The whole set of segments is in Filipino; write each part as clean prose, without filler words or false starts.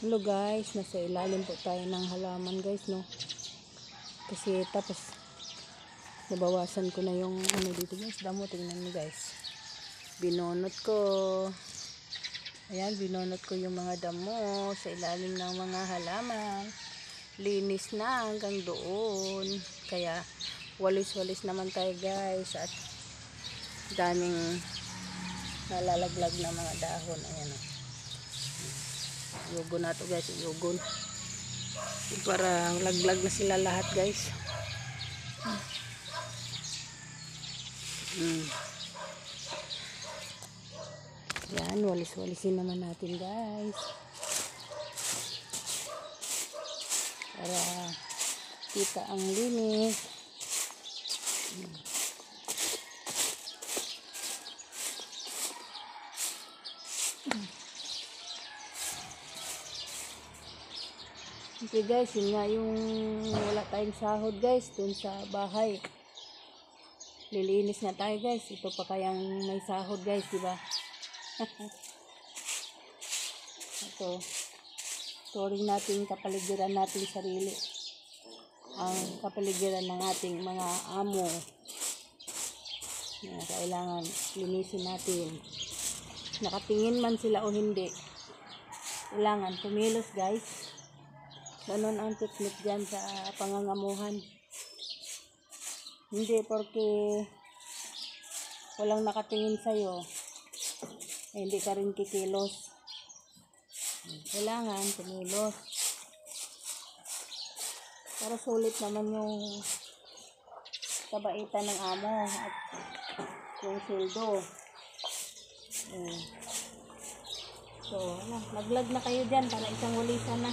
Hello guys, nasa ilalim po tayo ng halaman guys, no. Kasi tapos nabawasan ko na yung ano dito guys, damo, tingnan niyo guys. Binonot ko. Ayan, binonot ko yung mga damo sa ilalim ng mga halaman. Linis na hanggang doon. Kaya walis-walis naman tayo guys, at daming nalalaglag na mga dahon. Ayan, no. Yugon na to guys, yugon. Parang laglag na sila lahat guys. Yan, walis-walisin naman natin guys. Para kita ang linis. Okay guys, yun nga yung wala tayong sahod guys dun sa bahay. Lilinis na tayo guys. Ito pa kayang may sahod guys, diba? Ito ring natin kapaligiran natin sarili. Ang kapaligiran ng ating mga amo. Yan, kailangan linisin natin. Nakatingin man sila o hindi, kailangan kumilos guys. Ganon ang technique dyan sa pangangamuhan. Hindi porque walang nakatingin sa'yo, hindi ka rin kikilos. Kailangan kumilos para sulit naman yung kabaitan ng amo at yung sweldo. So, naglag na kayo dyan para isang walisan na.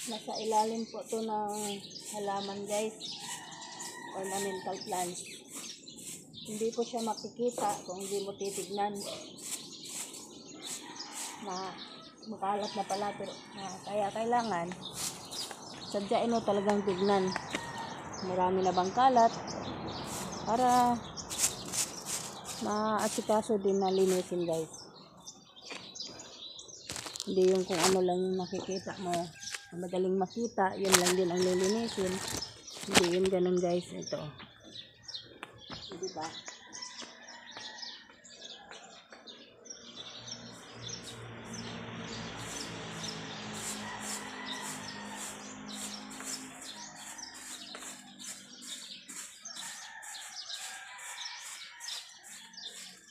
Nasa ilalim po to ng halaman guys, ornamental plants. Hindi po siya makikita kung hindi mo titignan. Makalat na pala, pero kaya kailangan sadyain mo talagang tignan. Marami na bang kalat para maasikaso din na linisin guys. Hindi yung kung ano lang yung nakikita mo, madaling makita, yun lang din ang lilinisin. Hindi yun ganun guys. Ito, diba?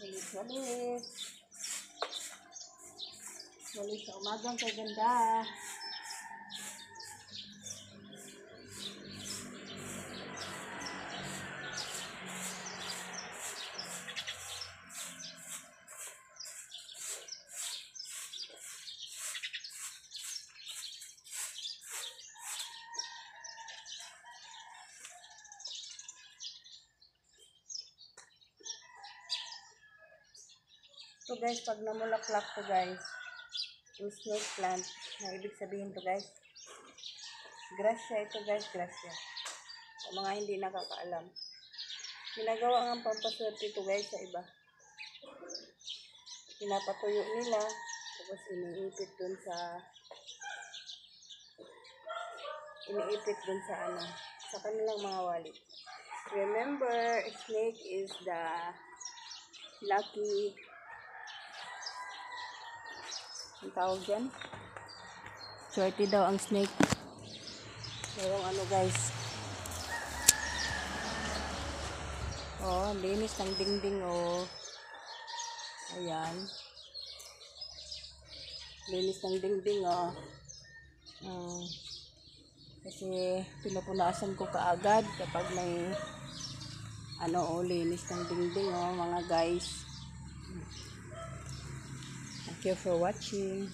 Walis-walis. Walis sa umagang kay ganda. So guys, pag namulaklak to guys, yung snake plant, na ibig sabihin to guys, grasya ito guys, grasya. Sa mga hindi nakakaalam, ginagawa ang pampaswerte ito guys sa iba. Pinapatuyo nila, tapos iniipit dun sa ano, sa kanilang mga wallet. Remember, snake is the lucky, ang tawag dyan, swerte daw ang snake. Merong ano guys, oh, linis ng dingding, oh. Ayan, linis ng dingding, oh. Kasi pinupunasan ko kaagad kapag may ano, oh, linis ng dingding, oh mga guys. Thank you for watching.